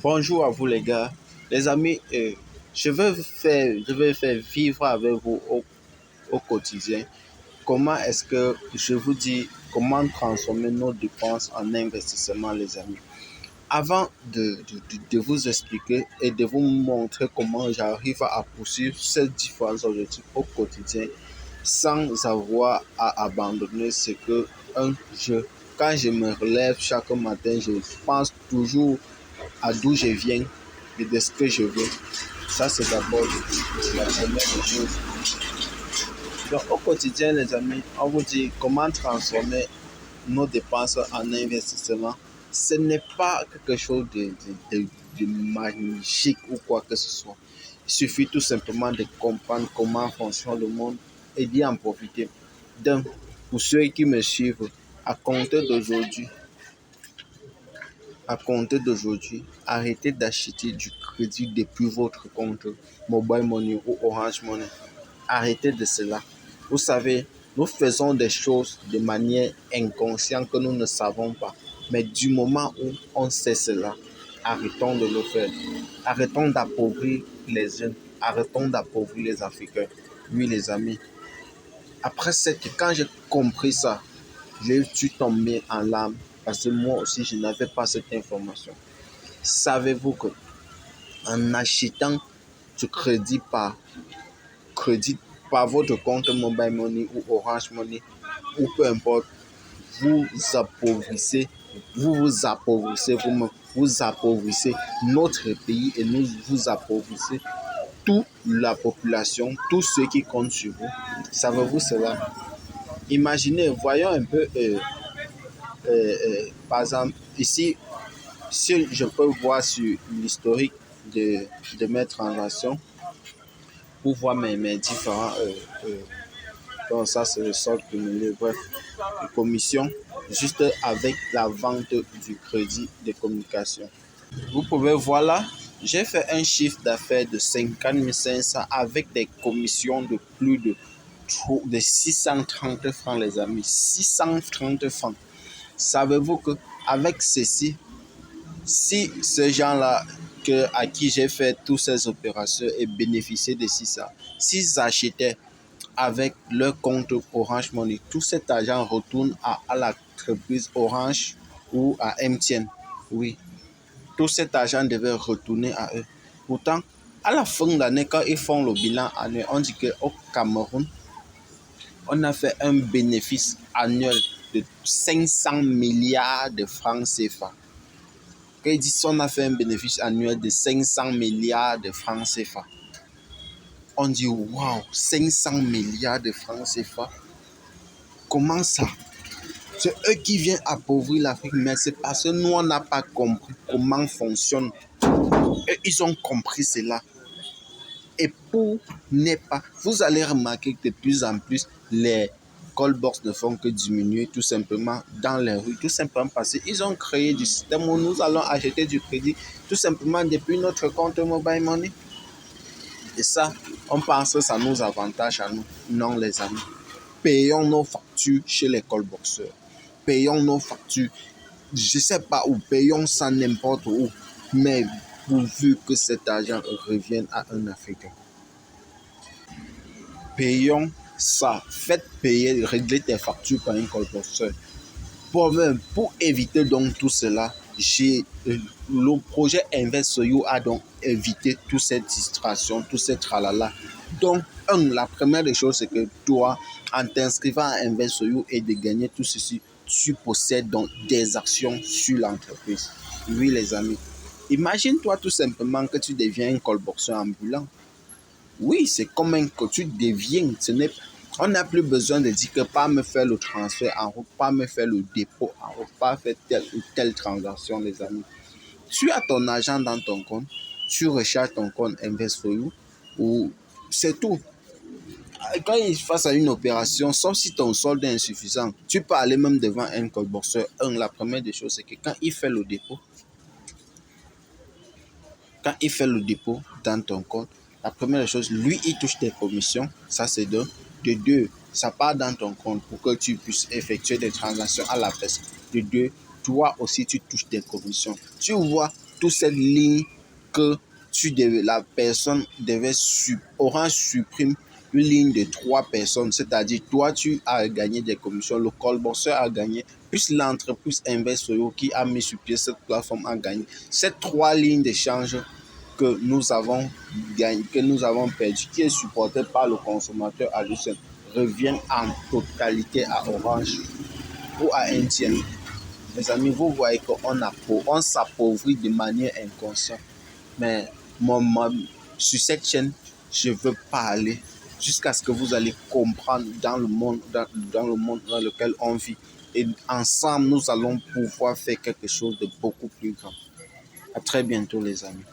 Bonjour à vous les gars. Les amis, je vais faire vivre avec vous au quotidien. Comment est-ce que je vous dis comment transformer nos dépenses en investissement, les amis? Avant de vous expliquer et de vous montrer comment j'arrive à poursuivre ces différents objectifs au quotidien sans avoir à abandonner ce que quand je me relève chaque matin, je pense toujours à d'où je viens et de ce que je veux. Ça, c'est d'abord la première des choses. Donc, au quotidien, les amis, on vous dit comment transformer nos dépenses en investissement. Ce n'est pas quelque chose de magique ou quoi que ce soit. Il suffit tout simplement de comprendre comment fonctionne le monde et d'y en profiter. Donc, pour ceux qui me suivent, à compter d'aujourd'hui, arrêtez d'acheter du crédit depuis votre compte Mobile Money ou Orange Money. Arrêtez de cela. Vous savez, nous faisons des choses de manière inconsciente que nous ne savons pas. Mais du moment où on sait cela, arrêtons de le faire. Arrêtons d'appauvrir les jeunes. Arrêtons d'appauvrir les Africains. Oui, les amis. Quand j'ai compris ça, j'ai dû tomber en larmes parce que moi aussi, je n'avais pas cette information. Savez-vous que en achetant du crédit par votre compte Mobile Money ou Orange Money ou peu importe, vous appauvrissez, vous appauvrissez notre pays et vous appauvrissez toute la population, tous ceux qui comptent sur vous. Savez-vous cela? Imaginez, voyons un peu, par exemple, ici, si je peux voir sur l'historique de mes transactions pour voir mes différents donc ça, c'est le solde cumulé, bref, de commission, juste avec la vente du crédit de communication. Vous pouvez voir là, j'ai fait un chiffre d'affaires de 50 500 avec des commissions de plus de 630 francs, les amis. 630 francs. Savez-vous que avec ceci, si ces gens-là à qui j'ai fait toutes ces opérations et bénéficié de ça, s'ils achetaient avec leur compte Orange Money, tout cet argent retourne à l'entreprise Orange ou à MTN. Oui, tout cet argent devait retourner à eux. Pourtant, à la fin de l'année, quand ils font le bilan annuel, on dit qu'au Cameroun, on a fait un bénéfice annuel de 500 milliards de francs CFA. Quand ils disent qu'on a fait un bénéfice annuel de 500 milliards de francs CFA, on dit waouh, 500 milliards de francs CFA. Comment ça? C'est eux qui viennent appauvrir l'Afrique, mais c'est parce que nous, on n'a pas compris comment fonctionne. Et ils ont compris cela. Et pour ne pas, vous allez remarquer que de plus en plus, les call box ne font que diminuer tout simplement dans les rues, tout simplement parce qu'ils ont créé du système où nous allons acheter du crédit tout simplement depuis notre compte Mobile Money. Et ça, on pense que ça nous avantage à nous. Non, les amis. Payons nos factures chez les call boxeurs. Payons nos factures, je ne sais pas où, payons ça n'importe où, mais pourvu que cet argent revienne à un Africain. Payons ça. Faites payer, régler tes factures par un colporteur. Pour éviter donc tout cela, le projet Invest You a donc évité toute cette distraction, tout ce tralala. Donc, la première des choses, c'est que toi, en t'inscrivant à Invest You et de gagner tout ceci, tu possèdes donc des actions sur l'entreprise. Oui, les amis. Imagine-toi tout simplement que tu deviens un callboxer ambulant. Oui, c'est comme que tu deviens. On n'a plus besoin de dire que pas me faire le transfert en route, pas me faire le dépôt en route, pas faire telle ou telle transaction, les amis. Tu as ton argent dans ton compte, tu recharges ton compte Invest4You, ou c'est tout. Quand il face à une opération, sauf si ton solde est insuffisant, tu peux aller même devant un callboxer. La première des choses, c'est que quand il fait le dépôt dans ton compte, la première chose, lui, il touche tes commissions. Ça, c'est de deux, ça part dans ton compte pour que tu puisses effectuer des transactions à la baisse. De deux, toi aussi, tu touches tes commissions. Tu vois, toute cette ligne que la personne Orange supprime une ligne de 3 personnes, c'est-à-dire toi tu as gagné des commissions, le collaborateur a gagné, plus l'entreprise Investoyo qui a mis sur pied cette plateforme a gagné. Ces 3 lignes d'échange que nous avons gagné, que nous avons perdu, qui est supporté par le consommateur à lui seul, reviennent en totalité à Orange ou à MTN. Mes amis, vous voyez qu'on s'appauvrit de manière inconsciente. Mais sur cette chaîne, je veux parler jusqu'à ce que vous allez comprendre dans le monde dans lequel on vit. Et ensemble, nous allons pouvoir faire quelque chose de beaucoup plus grand. À très bientôt, les amis.